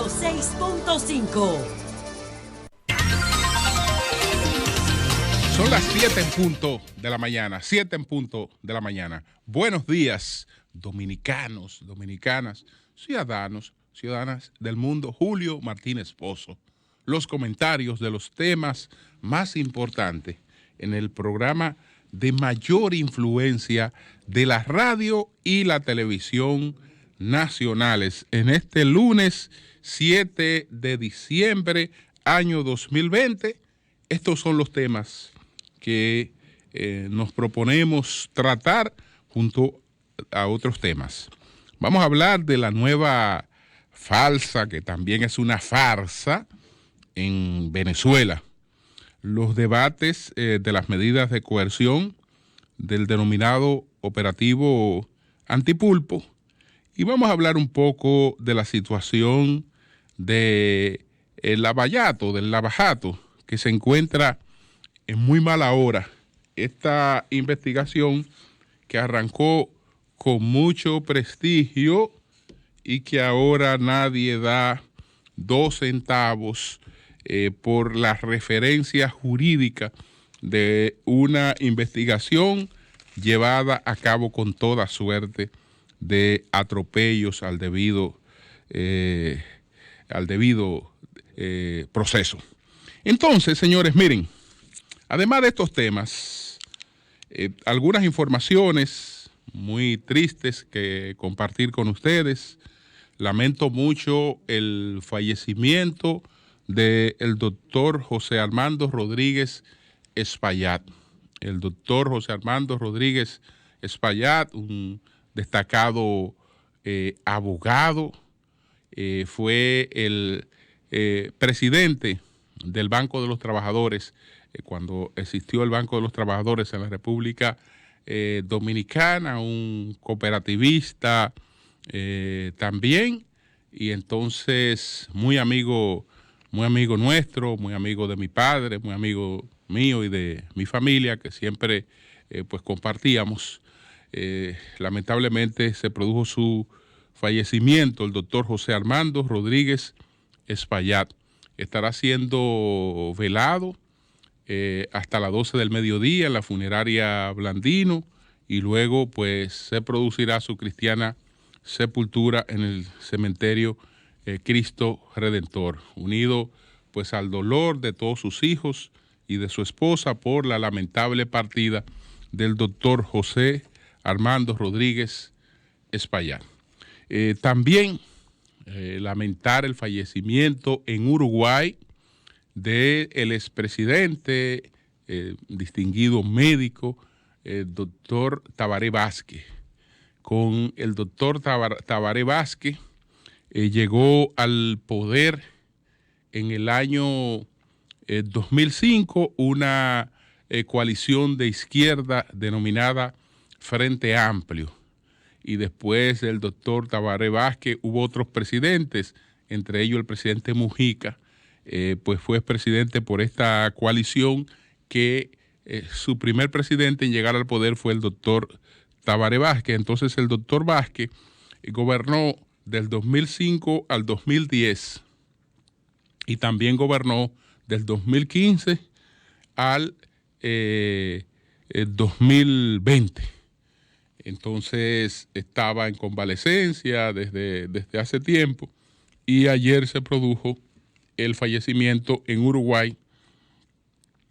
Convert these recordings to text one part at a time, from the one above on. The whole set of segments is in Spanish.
106.5. Son las 7 en punto de la mañana, 7 en punto de la mañana. Buenos días, dominicanos, dominicanas, ciudadanos, ciudadanas del mundo. Julio Martínez Pozo. Los comentarios de los temas más importantes en el programa de mayor influencia de la radio y la televisión nacionales en este lunes 7 de diciembre, año 2020. Estos son los temas que nos proponemos tratar junto a otros temas. Vamos a hablar de la nueva falsa, que también es una farsa, en Venezuela. Los debates de las medidas de coerción del denominado operativo Antipulpo. Y vamos a hablar un poco de la situación del Lavallato, del Lavajato, que se encuentra en muy mala hora. Esta investigación que arrancó con mucho prestigio y que ahora nadie da 2 centavos por la referencia jurídica de una investigación llevada a cabo con toda suerte de atropellos al debido proceso. Entonces, señores, miren, además de estos temas, algunas informaciones muy tristes que compartir con ustedes. Lamento mucho el fallecimiento del doctor José Armando Rodríguez Espaillat. El doctor José Armando Rodríguez Espaillat, un destacado abogado, fue el presidente del Banco de los Trabajadores cuando existió el Banco de los Trabajadores en la República Dominicana, un cooperativista también, y entonces muy amigo nuestro, muy amigo de mi padre, muy amigo mío y de mi familia, que siempre pues compartíamos. Lamentablemente se produjo su fallecimiento, el doctor José Armando Rodríguez Espaillat. Estará siendo velado hasta las 12 del mediodía en la funeraria Blandino, y luego pues se producirá su cristiana sepultura en el cementerio Cristo Redentor, unido pues al dolor de todos sus hijos y de su esposa por la lamentable partida del doctor José Armando Rodríguez Espaillat. También lamentar el fallecimiento en Uruguay del expresidente, distinguido médico, doctor Tabaré Vázquez. Con el doctor Tabaré Vázquez llegó al poder en el año 2005 una coalición de izquierda denominada Frente Amplio. Y después del doctor Tabaré Vázquez hubo otros presidentes, entre ellos el presidente Mujica, pues fue presidente por esta coalición que su primer presidente en llegar al poder fue el doctor Tabaré Vázquez. Entonces el doctor Vázquez gobernó del 2005 al 2010 y también gobernó del 2015 al 2020. Entonces estaba en convalecencia desde hace tiempo, y ayer se produjo el fallecimiento en Uruguay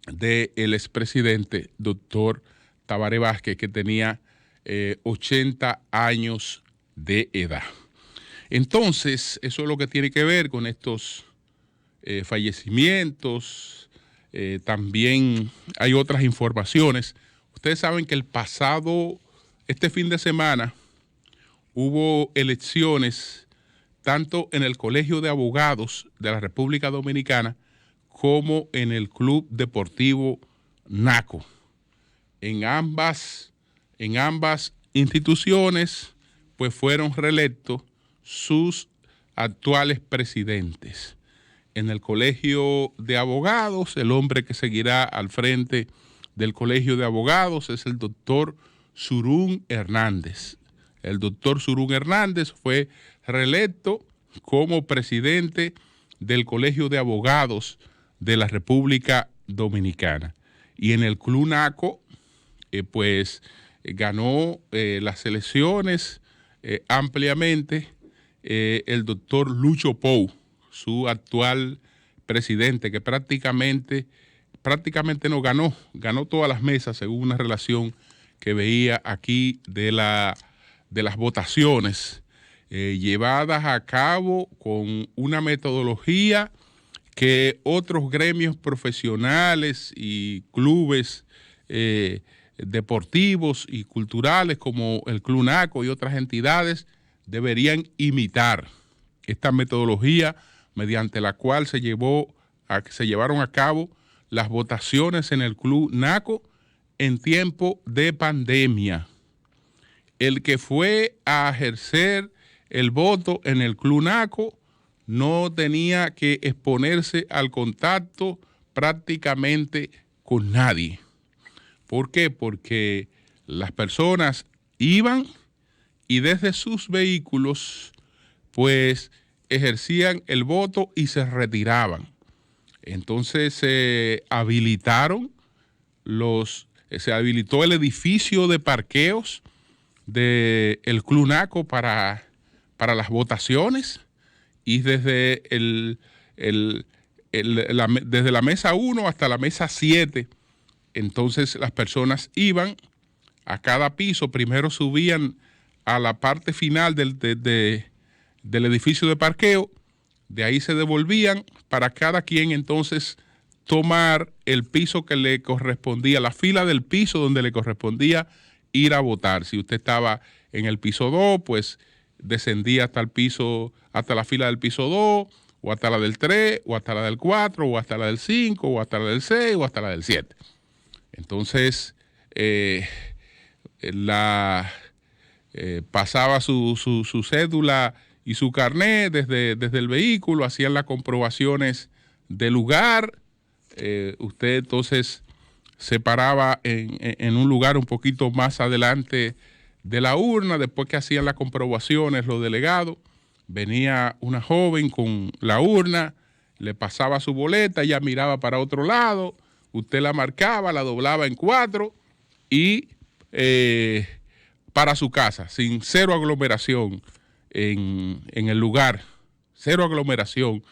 del expresidente doctor Tabaré Vázquez, que tenía 80 años de edad. Entonces, eso es lo que tiene que ver con estos fallecimientos. También hay otras informaciones. Ustedes saben que este fin de semana hubo elecciones tanto en el Colegio de Abogados de la República Dominicana como en el Club Deportivo Naco. En ambas instituciones pues fueron reelectos sus actuales presidentes. En el Colegio de Abogados, el hombre que seguirá al frente del Colegio de Abogados es el doctor Surún Hernández. El doctor Surún Hernández fue reelecto como presidente del Colegio de Abogados de la República Dominicana. Y en el Club Naco, ganó las elecciones ampliamente el doctor Lucho Pou, su actual presidente, que prácticamente no ganó todas las mesas según una relación que veía aquí de las votaciones llevadas a cabo con una metodología que otros gremios profesionales y clubes deportivos y culturales como el Club Naco y otras entidades deberían imitar esta metodología mediante la cual se llevaron a cabo las votaciones en el Club Naco en tiempo de pandemia. El que fue a ejercer el voto en el Club Naco no tenía que exponerse al contacto prácticamente con nadie. ¿Por qué? Porque las personas iban y desde sus vehículos pues ejercían el voto y se retiraban. Entonces se habilitó el edificio de parqueos del Club Naco para las votaciones, y desde desde la mesa 1 hasta la mesa 7, entonces las personas iban a cada piso, primero subían a la parte final del edificio de parqueo, de ahí se devolvían para cada quien entonces tomar el piso que le correspondía, la fila del piso donde le correspondía ir a votar. Si usted estaba en el piso 2, pues descendía hasta la fila del piso 2, o hasta la del 3, o hasta la del 4, o hasta la del 5, o hasta la del 6, o hasta la del 7. Entonces, pasaba su cédula y su carnet desde el vehículo, hacían las comprobaciones del lugar. Usted entonces se paraba en un lugar un poquito más adelante de la urna. Después que hacían las comprobaciones los delegados, venía una joven con la urna, le pasaba su boleta, ella miraba para otro lado, usted la marcaba, la doblaba en 4 y para su casa, sin cero aglomeración en el lugar, cero aglomeración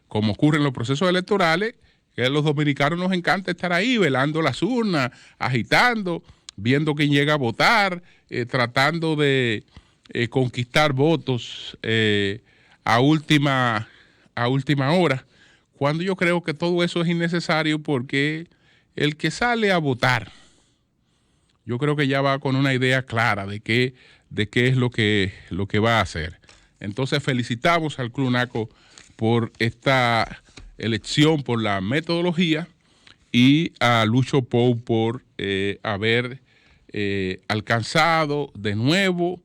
como ocurre en los procesos electorales, que a los dominicanos nos encanta estar ahí velando las urnas, agitando, viendo quién llega a votar, tratando de conquistar votos a última hora, cuando yo creo que todo eso es innecesario, porque el que sale a votar, yo creo que ya va con una idea clara de qué es lo que va a hacer. Entonces felicitamos al Club Naco por esta elección, por la metodología, y a Lucho Pou por haber alcanzado de nuevo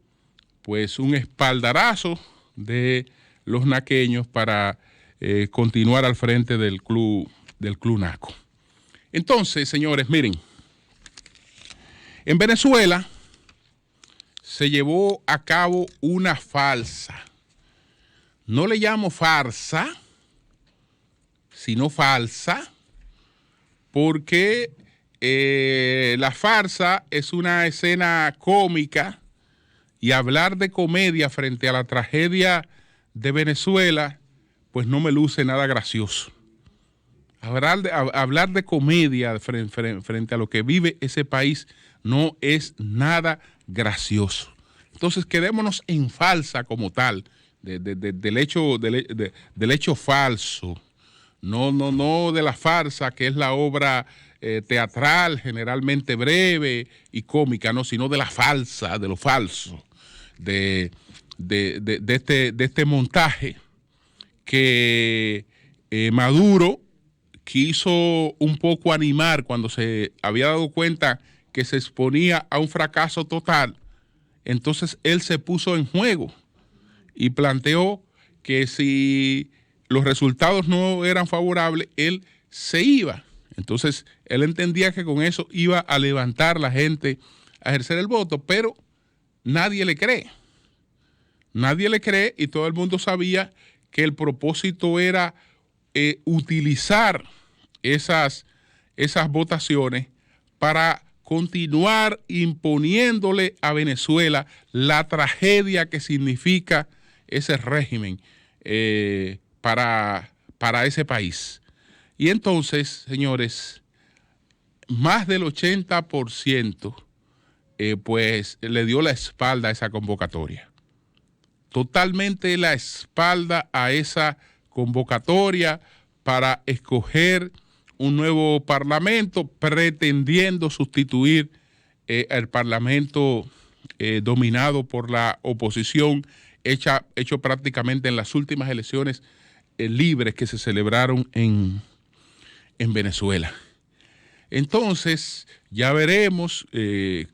pues un espaldarazo de los naqueños para continuar al frente del Club Naco. Entonces, señores, miren, en Venezuela se llevó a cabo una farsa. No le llamo farsa, sino falsa, porque la farsa es una escena cómica, y hablar de comedia frente a la tragedia de Venezuela, pues no me luce nada gracioso. Hablar de comedia frente a lo que vive ese país no es nada gracioso. Entonces quedémonos en falsa como tal, del hecho falso, no de la farsa, que es la obra teatral generalmente breve y cómica, no, sino de la falsa, de lo falso, de este montaje que Maduro quiso un poco animar cuando se había dado cuenta que se exponía a un fracaso total. Entonces él se puso en juego y planteó que si los resultados no eran favorables, él se iba. Entonces él entendía que con eso iba a levantar la gente a ejercer el voto, pero nadie le cree. Nadie le cree y todo el mundo sabía que el propósito era utilizar esas votaciones para continuar imponiéndole a Venezuela la tragedia que significa ese régimen para ese país. Y entonces, señores, más del 80% pues le dio la espalda a esa convocatoria. Totalmente la espalda a esa convocatoria para escoger un nuevo parlamento, pretendiendo sustituir el parlamento dominado por la oposición, hecho prácticamente en las últimas elecciones libres que se celebraron en Venezuela. Entonces, ya veremos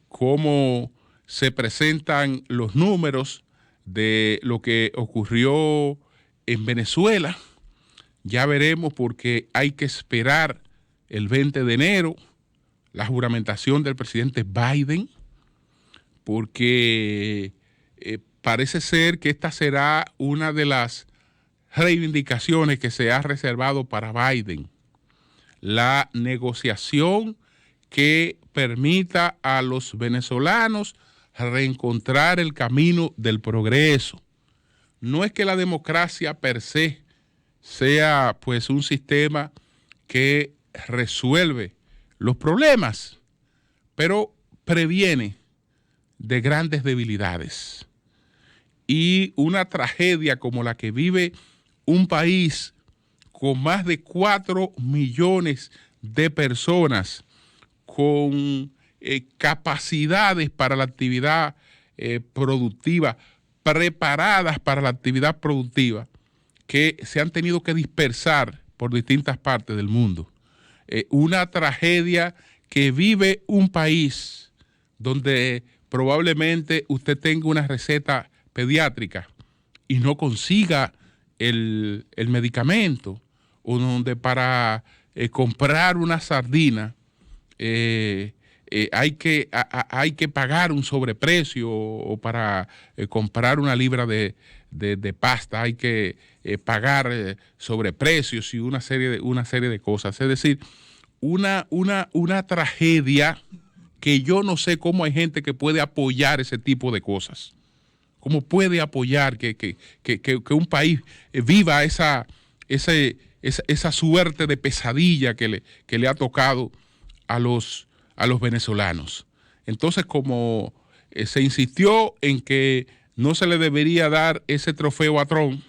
cómo se presentan los números de lo que ocurrió en Venezuela. Ya veremos, porque hay que esperar el 20 de enero la juramentación del presidente Biden, porque parece ser que esta será una de las reivindicaciones que se ha reservado para Biden. La negociación que permita a los venezolanos reencontrar el camino del progreso. No es que la democracia per se sea pues un sistema que resuelve los problemas, pero previene de grandes debilidades. Y una tragedia como la que vive un país con más de 4 millones de personas con capacidades para la actividad productiva, preparadas para la actividad productiva, que se han tenido que dispersar por distintas partes del mundo. Una tragedia que vive un país donde probablemente usted tenga una receta pediátrica y no consiga el medicamento, o donde para comprar una sardina hay que pagar un sobreprecio, o para comprar una libra de pasta hay que pagar sobreprecios y una serie de cosas. Es decir, una tragedia que yo no sé cómo hay gente que puede apoyar ese tipo de cosas. ¿Cómo puede apoyar que un país viva esa suerte de pesadilla que le ha tocado a los venezolanos? Entonces, como se insistió en que no se le debería dar ese trofeo a Trump,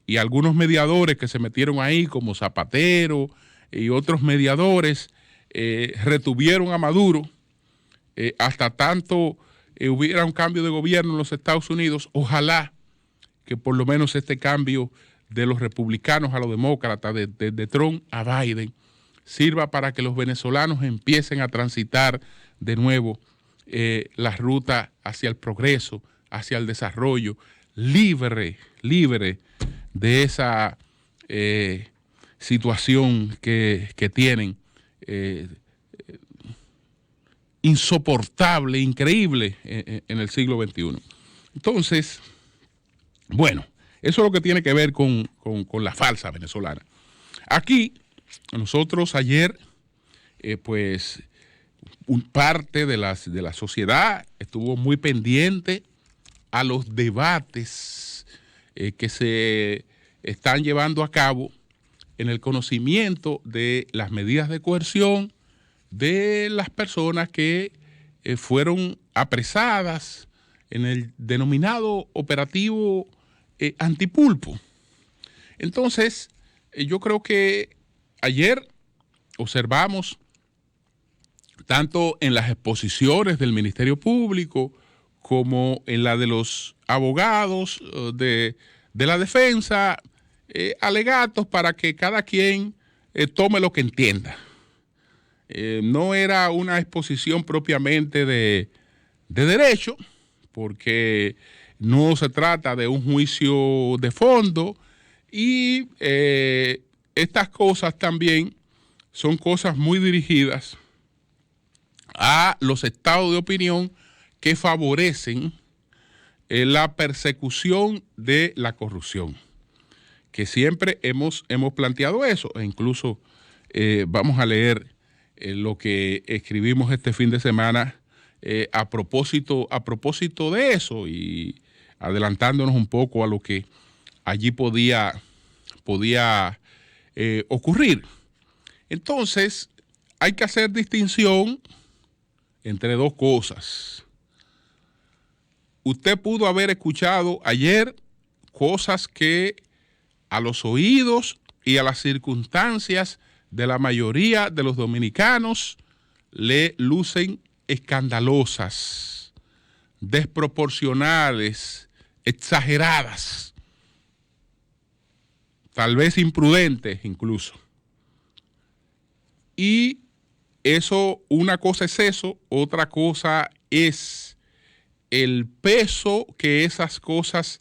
y algunos mediadores que se metieron ahí, como Zapatero y otros mediadores, retuvieron a Maduro hasta tanto hubiera un cambio de gobierno en los Estados Unidos. Ojalá que por lo menos este cambio de los republicanos a los demócratas, de Trump a Biden, sirva para que los venezolanos empiecen a transitar de nuevo la ruta hacia el progreso, hacia el desarrollo, libre de esa situación que tienen insoportable, increíble en el siglo XXI. Entonces, bueno, eso es lo que tiene que ver con la falsa venezolana. Aquí, nosotros ayer, pues, parte de la sociedad estuvo muy pendiente a los debates que se están llevando a cabo en el conocimiento de las medidas de coerción de las personas que fueron apresadas en el denominado operativo Antipulpo. Entonces, yo creo que ayer observamos, tanto en las exposiciones del Ministerio Público como en la de los abogados de la defensa, alegatos para que cada quien tome lo que entienda. No era una exposición propiamente de derecho, porque no se trata de un juicio de fondo, y estas cosas también son cosas muy dirigidas a los estados de opinión que favorecen la persecución de la corrupción, que siempre hemos planteado eso, e incluso vamos a leer lo que escribimos este fin de semana a propósito de eso y adelantándonos un poco a lo que allí podía ocurrir. Entonces, hay que hacer distinción entre dos cosas. Usted pudo haber escuchado ayer cosas que a los oídos y a las circunstancias de la mayoría de los dominicanos le lucen escandalosas, desproporcionales, exageradas, tal vez imprudentes incluso. Y eso, una cosa es eso, otra cosa es el peso que esas cosas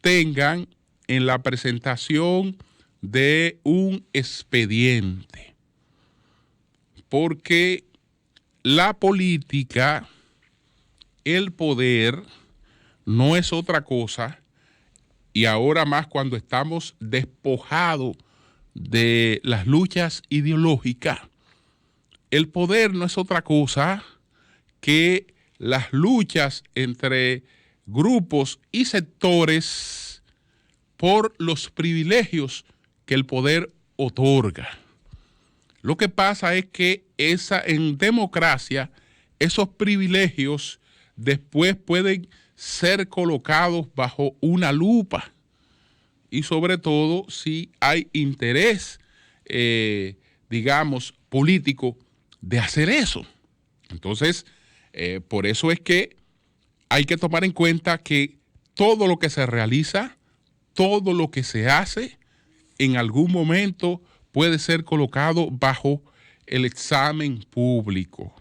tengan en la presentación de un expediente. Porque la política, el poder, no es otra cosa, y ahora más cuando estamos despojados de las luchas ideológicas, el poder no es otra cosa que las luchas entre grupos y sectores por los privilegios que el poder otorga. Lo que pasa es que en democracia esos privilegios después pueden ser colocados bajo una lupa y sobre todo si hay interés, digamos, político de hacer eso. Entonces, por eso es que hay que tomar en cuenta que todo lo que se realiza, todo lo que se hace, en algún momento puede ser colocado bajo el examen público.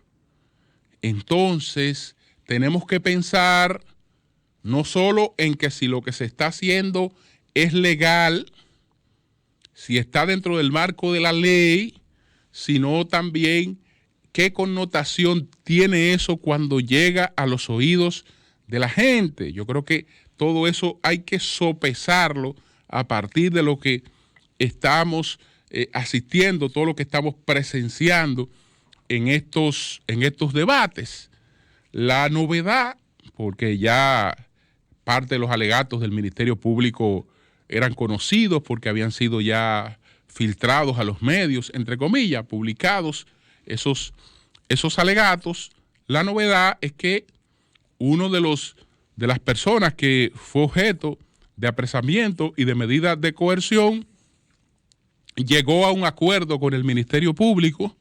Entonces, tenemos que pensar no solo en que si lo que se está haciendo es legal, si está dentro del marco de la ley, sino también qué connotación tiene eso cuando llega a los oídos de la gente. Yo creo que todo eso hay que sopesarlo a partir de lo que estamos asistiendo, todo lo que estamos presenciando en estos debates. La novedad, porque ya parte de los alegatos del Ministerio Público eran conocidos porque habían sido ya filtrados a los medios, entre comillas, publicados esos alegatos. La novedad es que uno de las personas que fue objeto de apresamiento y de medidas de coerción llegó a un acuerdo con el Ministerio Público,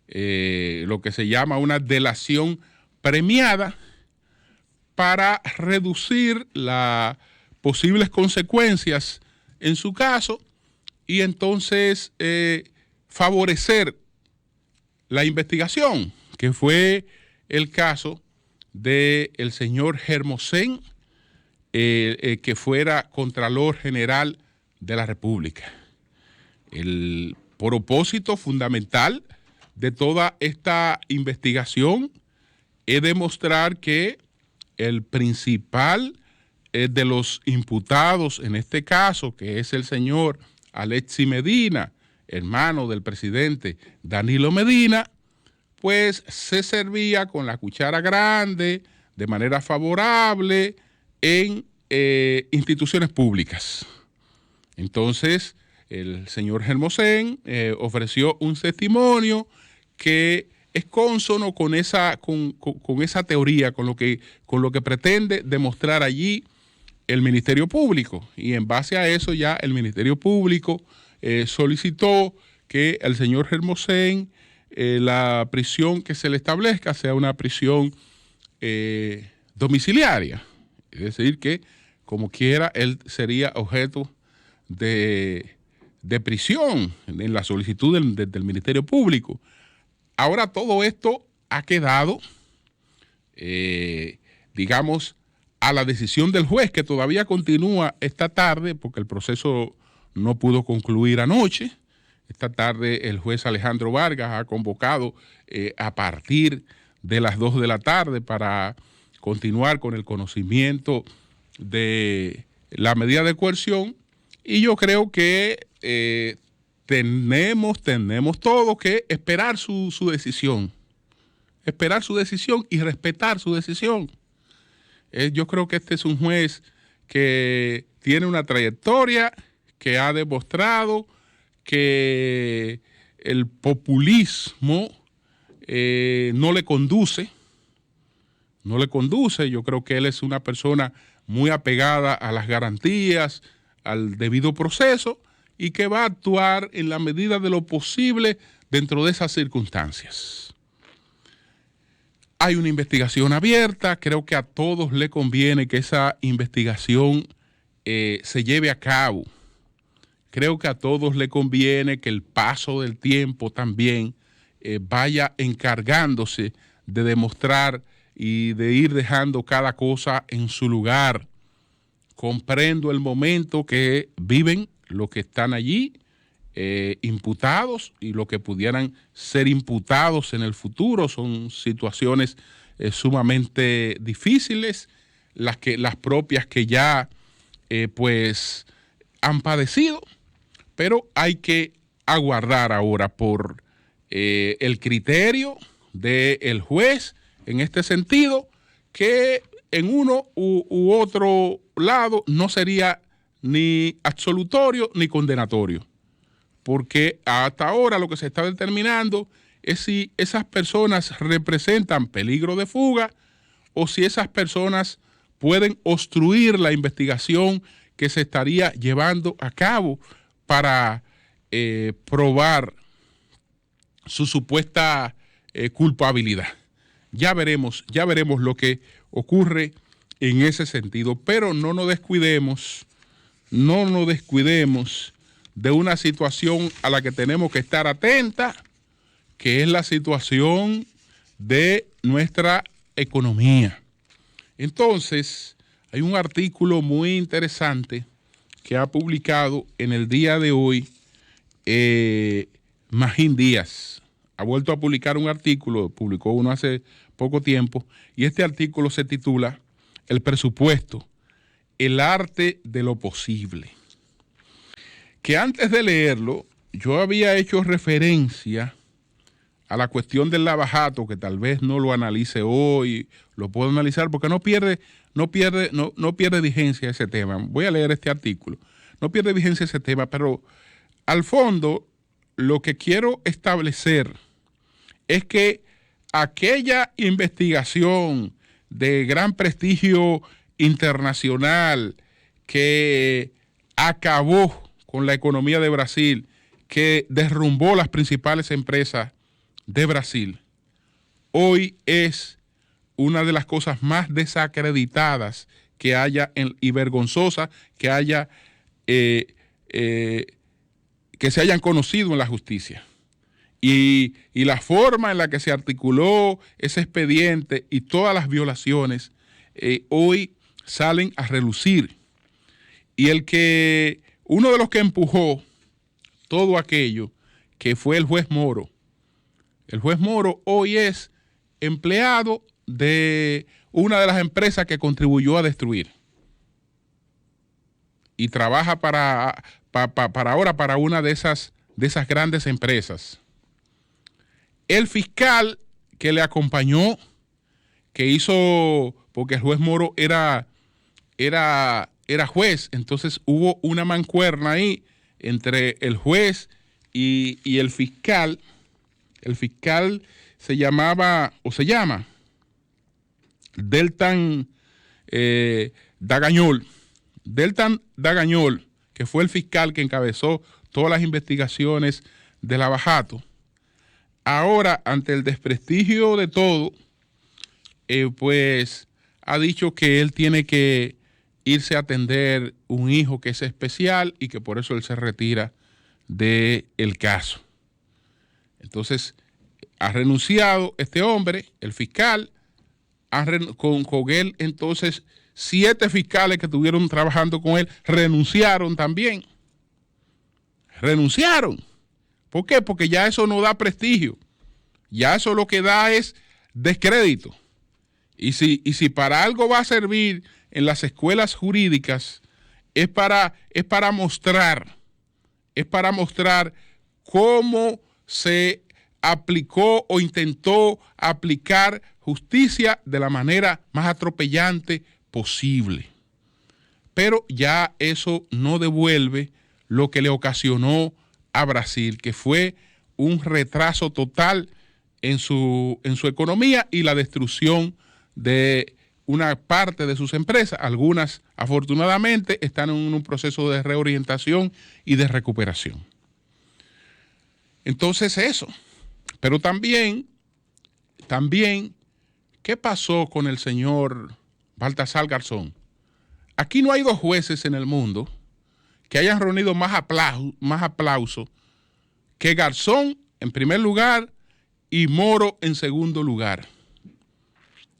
lo que se llama una delación premiada, para reducir las posibles consecuencias en su caso y entonces favorecer la investigación, que fue el caso del señor Hermosén, que fuera Contralor General de la República. El propósito fundamental de toda esta investigación es demostrar que el principal de los imputados en este caso, que es el señor Alexis Medina, hermano del presidente Danilo Medina, pues se servía con la cuchara grande de manera favorable en instituciones públicas. Entonces, el señor Hermosén ofreció un testimonio que es cónsono con esa teoría, con lo que pretende demostrar allí el Ministerio Público. Y en base a eso ya el Ministerio Público solicitó que el señor Hermosén, la prisión que se le establezca sea una prisión domiciliaria. Es decir, que como quiera él sería objeto de prisión en la solicitud del Ministerio Público. Ahora todo esto ha quedado, digamos, a la decisión del juez, que todavía continúa esta tarde, porque el proceso no pudo concluir anoche. Esta tarde el juez Alejandro Vargas ha convocado a partir de las 2 de la tarde para continuar con el conocimiento de la medida de coerción, y yo creo que tenemos todo que esperar su decisión. Esperar su decisión y respetar su decisión. Yo creo que este es un juez que tiene una trayectoria, que ha demostrado que el populismo no le conduce. Yo creo que él es una persona muy apegada a las garantías, al debido proceso, y que va a actuar en la medida de lo posible dentro de esas circunstancias. Hay una investigación abierta, creo que a todos le conviene que esa investigación se lleve a cabo. Creo que a todos le conviene que el paso del tiempo también vaya encargándose de demostrar y de ir dejando cada cosa en su lugar. Comprendo el momento que viven los que están allí imputados y los que pudieran ser imputados en el futuro. Son situaciones sumamente difíciles, las propias que ya pues han padecido, pero hay que aguardar ahora por el criterio del juez en este sentido, que en uno u otro lado no sería ni absolutorio ni condenatorio, porque hasta ahora lo que se está determinando es si esas personas representan peligro de fuga o si esas personas pueden obstruir la investigación que se estaría llevando a cabo para probar su supuesta culpabilidad. Ya veremos lo que ocurre en ese sentido, pero no nos descuidemos de una situación a la que tenemos que estar atentas, que es la situación de nuestra economía. Entonces, hay un artículo muy interesante que ha publicado en el día de hoy Magín Díaz. Ha vuelto a publicar un artículo, publicó uno hace poco tiempo, y este artículo se titula El presupuesto, el arte de lo posible. Que antes de leerlo, yo había hecho referencia a la cuestión del lavajato, que tal vez no lo analice hoy, lo puedo analizar porque no pierde vigencia ese tema. Voy a leer este artículo. No pierde vigencia ese tema, pero al fondo lo que quiero establecer es que aquella investigación de gran prestigio internacional que acabó con la economía de Brasil, que derrumbó las principales empresas de Brasil, hoy es una de las cosas más desacreditadas que haya y vergonzosas que haya que se hayan conocido en la justicia. Y la forma en la que se articuló ese expediente y todas las violaciones hoy salen a relucir. Y uno de los que empujó todo aquello, que fue el juez Moro hoy es empleado de una de las empresas que contribuyó a destruir. Y trabaja para una de esas grandes empresas. El fiscal que le acompañó, que hizo, porque el juez Moro era juez, entonces hubo una mancuerna ahí entre el juez y el fiscal. El fiscal se llama Deltan Dagañol. Deltan Dagañol, que fue el fiscal que encabezó todas las investigaciones de lavajato. Ahora, ante el desprestigio de todo, pues ha dicho que él tiene que irse a atender un hijo que es especial y que por eso él se retira del caso. Entonces, ha renunciado este hombre, el fiscal, con él, entonces 7 fiscales que estuvieron trabajando con él renunciaron también. Renunciaron. ¿Por qué? Porque ya eso no da prestigio. Ya eso lo que da es descrédito. Y si para algo va a servir en las escuelas jurídicas, es para mostrar cómo se aplicó o intentó aplicar justicia de la manera más atropellante posible. Pero ya eso no devuelve lo que le ocasionó a Brasil, que fue un retraso total en su economía y la destrucción de una parte de sus empresas. Algunas, afortunadamente, están en un proceso de reorientación y de recuperación. Entonces eso. Pero también, ¿qué pasó con el señor Baltasar Garzón? Aquí no hay dos jueces en el mundo que hayan reunido más aplauso que Garzón en primer lugar y Moro en segundo lugar.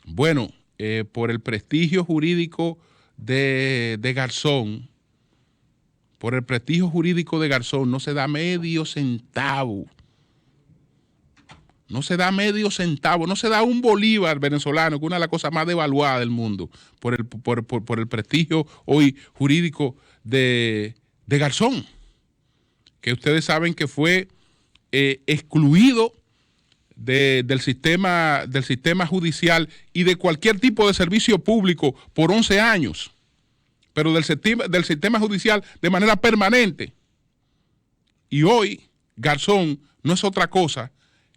Bueno, por el prestigio jurídico de Garzón, no se da medio centavo. No se da un bolívar venezolano, que es una de las cosas más devaluadas del mundo, por el prestigio hoy jurídico de Garzón, que ustedes saben que fue excluido del sistema judicial y de cualquier tipo de servicio público por 11 años, pero del sistema judicial de manera permanente. Y hoy Garzón no es otra cosa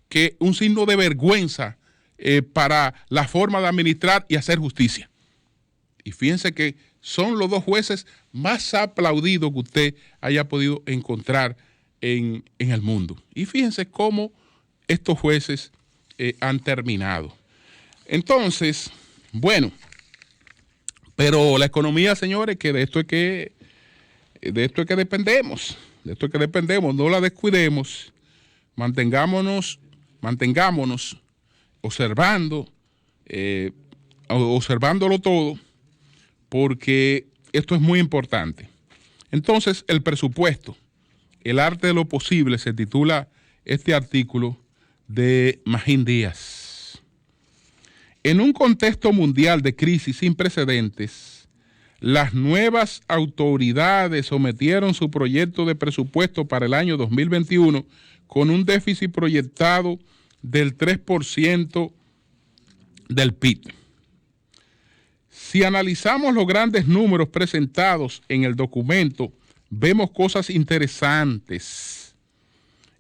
que un signo de vergüenza para la forma de administrar y hacer justicia. Y fíjense que son los dos jueces más aplaudidos que usted haya podido encontrar en el mundo. Y fíjense cómo estos jueces han terminado. Entonces, bueno, pero la economía, señores, que de esto es que dependemos, no la descuidemos, mantengámonos observándolo todo, porque esto es muy importante. Entonces, el presupuesto, el arte de lo posible, se titula este artículo de Magín Díaz. En un contexto mundial de crisis sin precedentes, las nuevas autoridades sometieron su proyecto de presupuesto para el año 2021 con un déficit proyectado del 3% del PIB. Si analizamos los grandes números presentados en el documento, vemos cosas interesantes.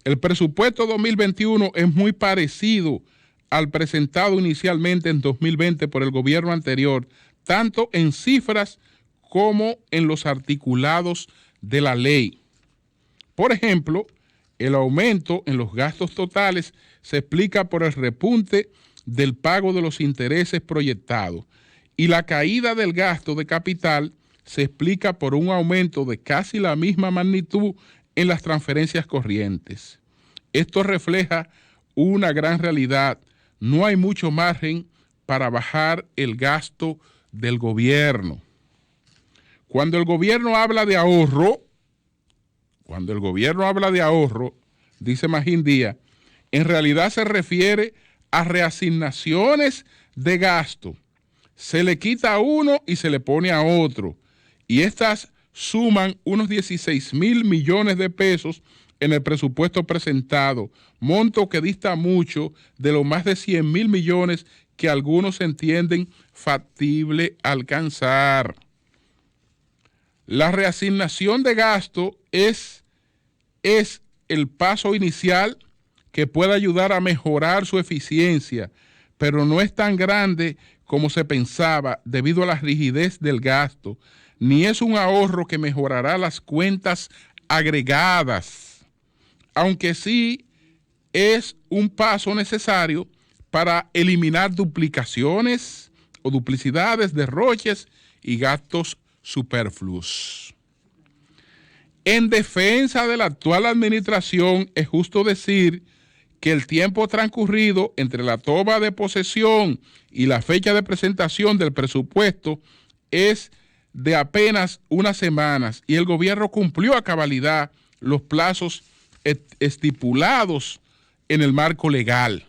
El presupuesto 2021 es muy parecido al presentado inicialmente en 2020 por el gobierno anterior, tanto en cifras como en los articulados de la ley. Por ejemplo, el aumento en los gastos totales se explica por el repunte del pago de los intereses proyectados y la caída del gasto de capital se explica por un aumento de casi la misma magnitud en las transferencias corrientes. Esto refleja una gran realidad. No hay mucho margen para bajar el gasto del gobierno. Cuando el gobierno habla de ahorro, dice Magín Díaz, en realidad se refiere a reasignaciones de gasto. Se le quita a uno y se le pone a otro. Y estas suman unos 16,000 millones de pesos en el presupuesto presentado, monto que dista mucho de los más de 100,000 millones que algunos entienden factible alcanzar. La reasignación de gasto es el paso inicial que puede ayudar a mejorar su eficiencia, pero no es tan grande como se pensaba debido a la rigidez del gasto, ni es un ahorro que mejorará las cuentas agregadas, aunque sí es un paso necesario para eliminar duplicaciones o duplicidades, derroches y gastos superfluos. En defensa de la actual administración, es justo decir que el tiempo transcurrido entre la toma de posesión y la fecha de presentación del presupuesto es de apenas unas semanas y el gobierno cumplió a cabalidad los plazos estipulados en el marco legal.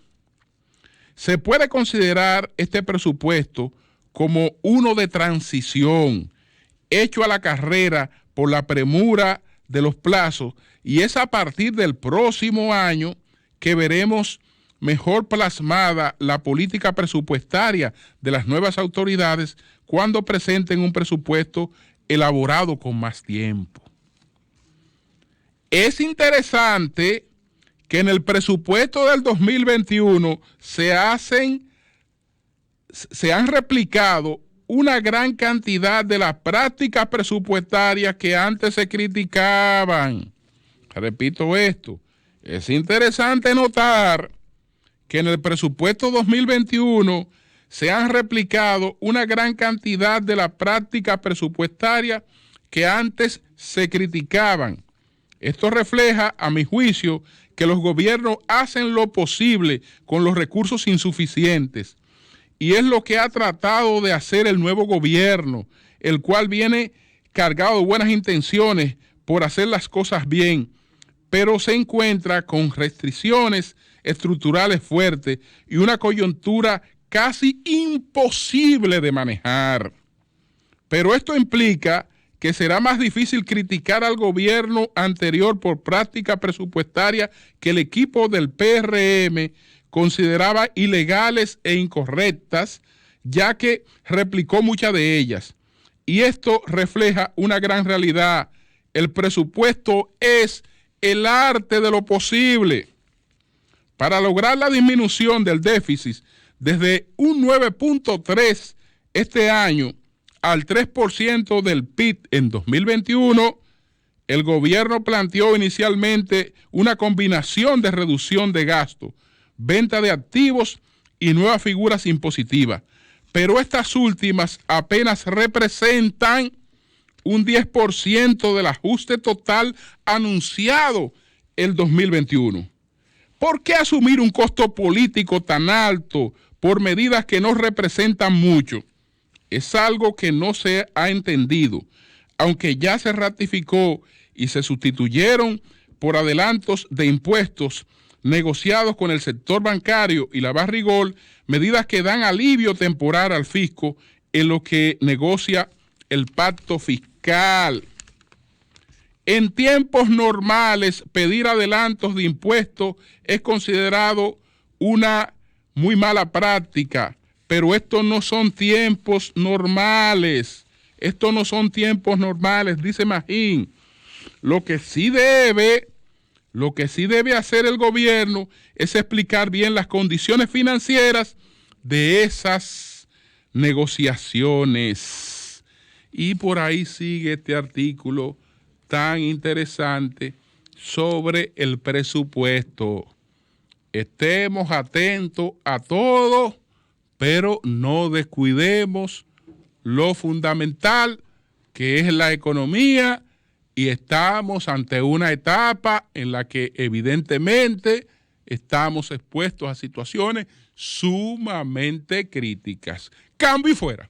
Se puede considerar este presupuesto como uno de transición, hecho a la carrera por la premura de los plazos, y es a partir del próximo año que veremos mejor plasmada la política presupuestaria de las nuevas autoridades cuando presenten un presupuesto elaborado con más tiempo. Es interesante que en el presupuesto del 2021 se han replicado una gran cantidad de las prácticas presupuestarias que antes se criticaban. Repito esto, es interesante notar que en el presupuesto 2021 se han replicado una gran cantidad de las prácticas presupuestarias que antes se criticaban. Esto refleja, a mi juicio, que los gobiernos hacen lo posible con los recursos insuficientes. Y es lo que ha tratado de hacer el nuevo gobierno, el cual viene cargado de buenas intenciones por hacer las cosas bien, pero se encuentra con restricciones estructurales fuertes y una coyuntura casi imposible de manejar. Pero esto implica que será más difícil criticar al gobierno anterior por prácticas presupuestarias que el equipo del PRM consideraba ilegales e incorrectas, ya que replicó muchas de ellas. Y esto refleja una gran realidad. El presupuesto es el arte de lo posible. Para lograr la disminución del déficit desde un 9.3 este año al 3% del PIB en 2021, el gobierno planteó inicialmente una combinación de reducción de gasto, venta de activos y nuevas figuras impositivas, pero estas últimas apenas representan un 10% del ajuste total anunciado el 2021. ¿Por qué asumir un costo político tan alto por medidas que no representan mucho? Es algo que no se ha entendido, aunque ya se ratificó y se sustituyeron por adelantos de impuestos negociados con el sector bancario y la Barrigol, medidas que dan alivio temporal al fisco en lo que negocia el pacto fiscal. En tiempos normales, pedir adelantos de impuestos es considerado una muy mala práctica, pero estos no son tiempos normales. Estos no son tiempos normales, dice Magín. Lo que sí debe hacer el gobierno es explicar bien las condiciones financieras de esas negociaciones. Y por ahí sigue este artículo tan interesante sobre el presupuesto. Estemos atentos a todo, pero no descuidemos lo fundamental que es la economía, y estamos ante una etapa en la que evidentemente estamos expuestos a situaciones sumamente críticas. Cambio y fuera.